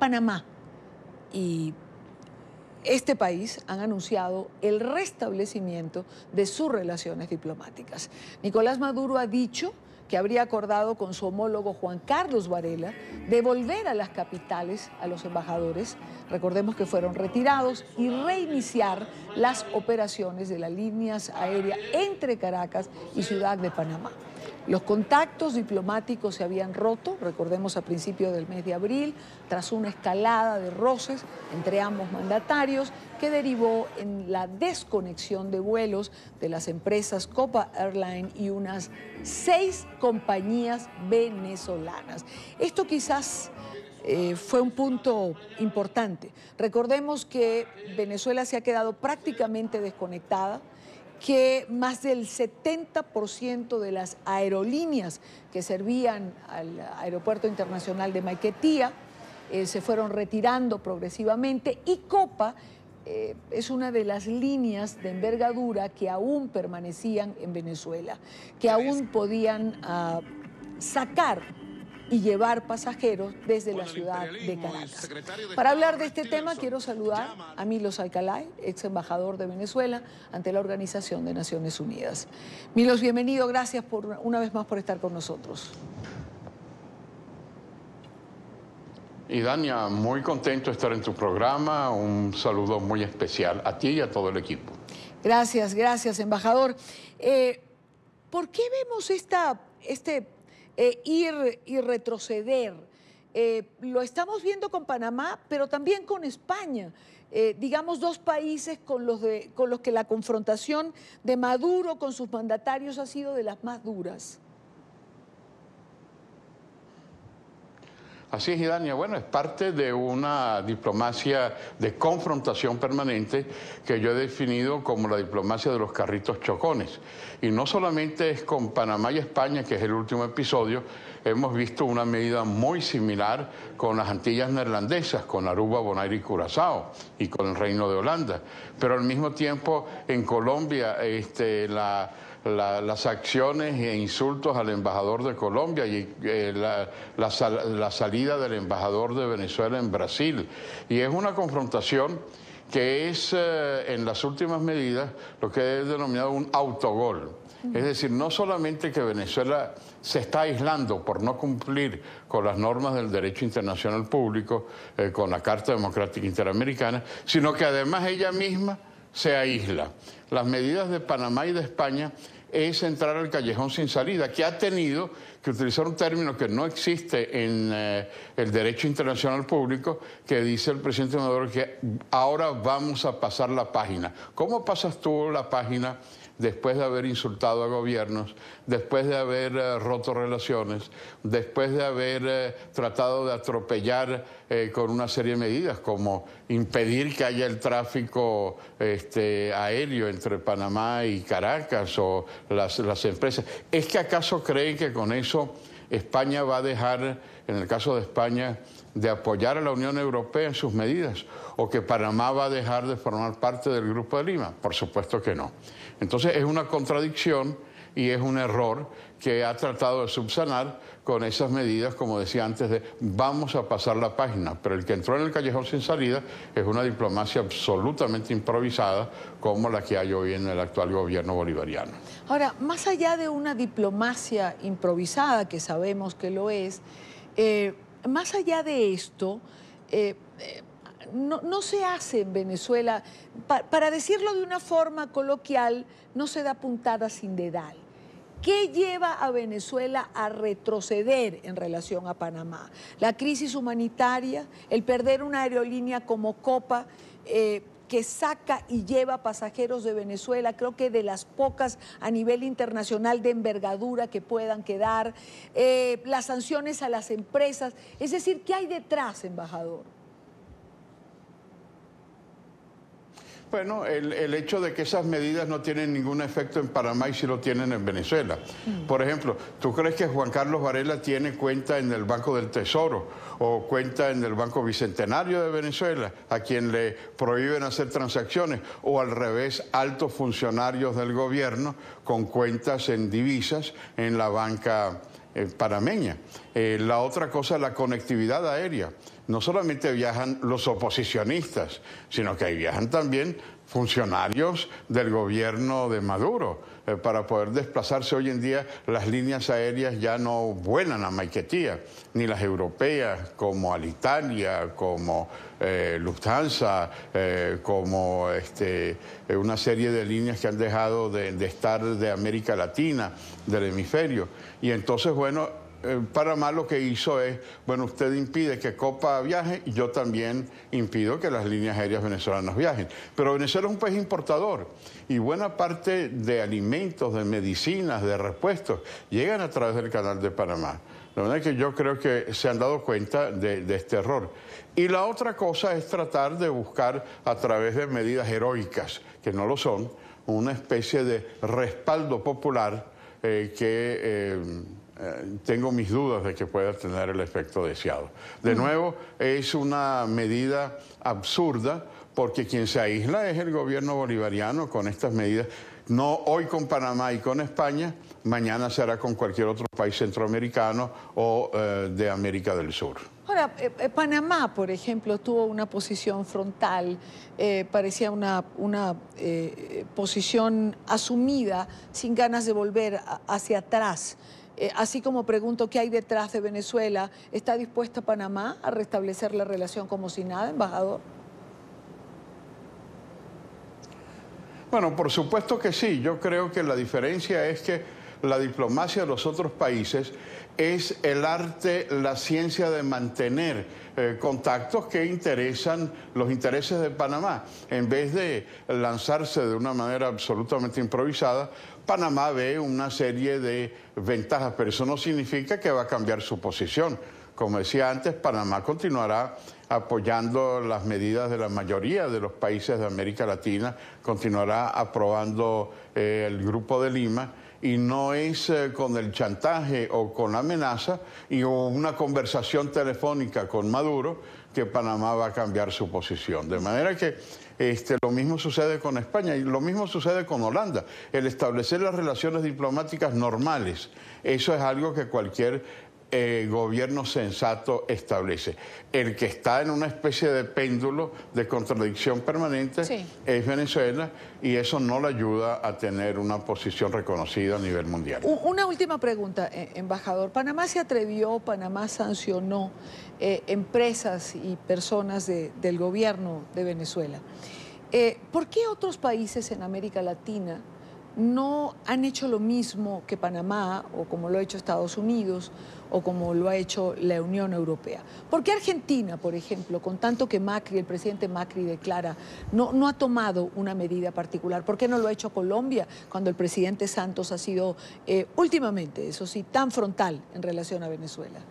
Panamá y este país han anunciado el restablecimiento de sus relaciones diplomáticas. Nicolás Maduro ha dicho que habría acordado con su homólogo Juan Carlos Varela devolver a las capitales a los embajadores, recordemos que fueron retirados, y reiniciar las operaciones de las líneas aéreas entre Caracas y Ciudad de Panamá. Los contactos diplomáticos se habían roto, recordemos a principios del mes de abril, tras una escalada de roces entre ambos mandatarios que derivó en la desconexión de vuelos de las empresas Copa Airlines y unas 6 compañías venezolanas. Esto quizás fue un punto importante. Recordemos que Venezuela se ha quedado prácticamente desconectada, que más del 70% de las aerolíneas que servían al Aeropuerto Internacional de Maiquetía se fueron retirando progresivamente, y Copa es una de las líneas de envergadura que aún permanecían en Venezuela, que aún podían sacar y llevar pasajeros desde la ciudad de Caracas. Para hablar de este tema quiero saludar a Milos Alcalay, ex embajador de Venezuela ante la Organización de Naciones Unidas. Milos, bienvenido, gracias una vez más por estar con nosotros. Y Dania, muy contento de estar en tu programa, un saludo muy especial a ti y a todo el equipo. Gracias, gracias, embajador. ¿Por qué vemos ir y retroceder? Lo estamos viendo con Panamá, pero también con España. Digamos, dos países con los que la confrontación de Maduro con sus mandatarios ha sido de las más duras. Así es, Idania. Bueno, es parte de una diplomacia de confrontación permanente que yo he definido como la diplomacia de los carritos chocones. Y no solamente es con Panamá y España, que es el último episodio, hemos visto una medida muy similar con las Antillas Neerlandesas, con Aruba, Bonaire y Curazao, y con el Reino de Holanda. Pero al mismo tiempo, en Colombia, las acciones e insultos al embajador de Colombia y la salida del embajador de Venezuela en Brasil. Y es una confrontación que es, en las últimas medidas, lo que es denominado un autogol. Es decir, no solamente que Venezuela se está aislando por no cumplir con las normas del derecho internacional público, con la Carta Democrática Interamericana, sino que además ella misma se aísla. Las medidas de Panamá y de España es entrar al callejón sin salida, que ha tenido que utilizar un término que no existe en el derecho internacional público, que dice el presidente Maduro que ahora vamos a pasar la página. ¿Cómo pasas tú la página después de haber insultado a gobiernos, después de haber roto relaciones, después de haber tratado de atropellar con una serie de medidas como impedir que haya el tráfico aéreo entre Panamá y Caracas o las empresas? ¿Es que acaso creen que con eso España va a dejar, en el caso de España, de apoyar a la Unión Europea en sus medidas? ¿O que Panamá va a dejar de formar parte del Grupo de Lima? Por supuesto que no. Entonces es una contradicción y es un error que ha tratado de subsanar con esas medidas, como decía antes, de vamos a pasar la página. Pero el que entró en el callejón sin salida es una diplomacia absolutamente improvisada como la que hay hoy en el actual gobierno bolivariano. Ahora, más allá de una diplomacia improvisada, que sabemos que lo es, más allá de esto, no se hace en Venezuela, para decirlo de una forma coloquial, no se da puntada sin dedal. ¿Qué lleva a Venezuela a retroceder en relación a Panamá? La crisis humanitaria, el perder una aerolínea como Copa, que saca y lleva pasajeros de Venezuela, creo que de las pocas a nivel internacional de envergadura que puedan quedar, las sanciones a las empresas. Es decir, ¿qué hay detrás, embajador? Bueno, el hecho de que esas medidas no tienen ningún efecto en Panamá y sí lo tienen en Venezuela. Por ejemplo, ¿tú crees que Juan Carlos Varela tiene cuenta en el Banco del Tesoro o cuenta en el Banco Bicentenario de Venezuela, a quien le prohíben hacer transacciones? O al revés, altos funcionarios del gobierno con cuentas en divisas en la banca panameña. La otra cosa es la conectividad aérea. No solamente viajan los oposicionistas, sino que ahí viajan también funcionarios del gobierno de Maduro. Para poder desplazarse hoy en día, las líneas aéreas ya no vuelan a Maiquetía, ni las europeas como Alitalia, como Lufthansa, como una serie de líneas que han dejado de estar de América Latina, del hemisferio. Y entonces, bueno, Panamá lo que hizo es, bueno, usted impide que Copa viaje y yo también impido que las líneas aéreas venezolanas viajen. Pero Venezuela es un país importador y buena parte de alimentos, de medicinas, de repuestos, llegan a través del canal de Panamá. La verdad es que yo creo que se han dado cuenta de este error. Y la otra cosa es tratar de buscar a través de medidas heroicas, que no lo son, una especie de respaldo popular tengo mis dudas de que pueda tener el efecto deseado. De nuevo, es una medida absurda porque quien se aísla es el gobierno bolivariano con estas medidas. No hoy con Panamá y con España, mañana será con cualquier otro país centroamericano o de América del Sur. Ahora, Panamá, por ejemplo, tuvo una posición frontal, parecía una posición asumida, sin ganas de volver hacia atrás. Así como pregunto qué hay detrás de Venezuela, ¿está dispuesta Panamá a restablecer la relación como si nada, embajador? Bueno, por supuesto que sí. Yo creo que la diferencia es que la diplomacia de los otros países es el arte, la ciencia de mantener contactos que interesan los intereses de Panamá. En vez de lanzarse de una manera absolutamente improvisada, Panamá ve una serie de ventajas, pero eso no significa que va a cambiar su posición. Como decía antes, Panamá continuará apoyando las medidas de la mayoría de los países de América Latina, continuará aprobando el Grupo de Lima, y no es con el chantaje o con la amenaza y una conversación telefónica con Maduro que Panamá va a cambiar su posición. De manera que lo mismo sucede con España y lo mismo sucede con Holanda. El establecer las relaciones diplomáticas normales, eso es algo que cualquier gobierno sensato establece. El que está en una especie de péndulo de contradicción permanente es Venezuela, y eso no le ayuda a tener una posición reconocida a nivel mundial. Una última pregunta, embajador. Panamá se atrevió, Panamá sancionó empresas y personas del gobierno de Venezuela. ¿Por qué otros países en América Latina no han hecho lo mismo que Panamá, o como lo ha hecho Estados Unidos, o como lo ha hecho la Unión Europea? ¿Por qué Argentina, por ejemplo, con tanto que Macri, el presidente Macri declara, no ha tomado una medida particular? ¿Por qué no lo ha hecho Colombia cuando el presidente Santos ha sido últimamente, eso sí, tan frontal en relación a Venezuela?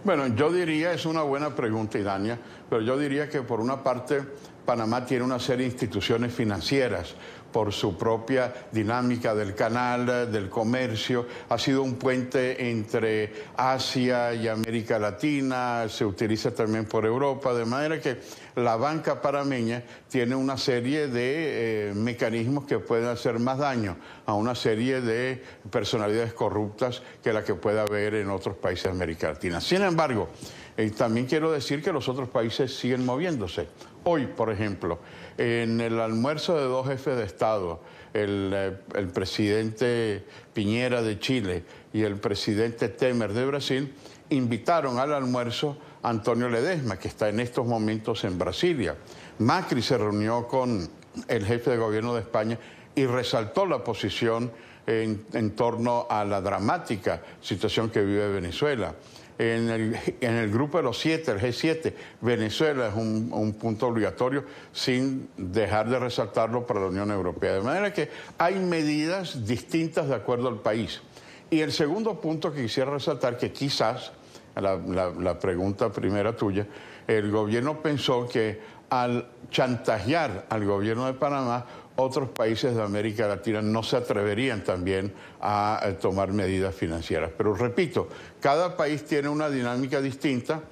Bueno, yo diría, es una buena pregunta, Idania, pero yo diría que por una parte Panamá tiene una serie de instituciones financieras por su propia dinámica del canal, del comercio, ha sido un puente entre Asia y América Latina, se utiliza también por Europa, de manera que la banca panameña tiene una serie de mecanismos que pueden hacer más daño a una serie de personalidades corruptas que la que puede haber en otros países de América Latina. Sin embargo, también quiero decir que los otros países siguen moviéndose. Hoy, por ejemplo, en el almuerzo de dos jefes de Estado, el presidente Piñera de Chile y el presidente Temer de Brasil invitaron al almuerzo a Antonio Ledesma, que está en estos momentos en Brasilia. Macri se reunió con el jefe de gobierno de España y resaltó la posición en torno a la dramática situación que vive Venezuela. En el grupo de los 7, el G7, Venezuela es un punto obligatorio, sin dejar de resaltarlo para la Unión Europea. De manera que hay medidas distintas de acuerdo al país. Y el segundo punto que quisiera resaltar, que quizás, la pregunta primera tuya, el gobierno pensó que al chantajear al gobierno de Panamá otros países de América Latina no se atreverían también a tomar medidas financieras. Pero repito, cada país tiene una dinámica distinta,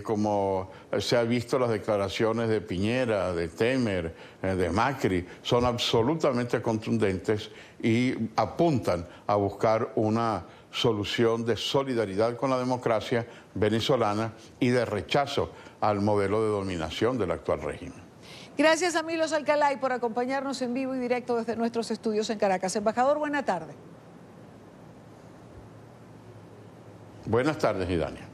como se ha visto las declaraciones de Piñera, de Temer, de Macri, son absolutamente contundentes y apuntan a buscar una solución de solidaridad con la democracia venezolana y de rechazo al modelo de dominación del actual régimen. Gracias a Milos Alcalay por acompañarnos en vivo y directo desde nuestros estudios en Caracas. Embajador, buena tarde. Buenas tardes, Idania.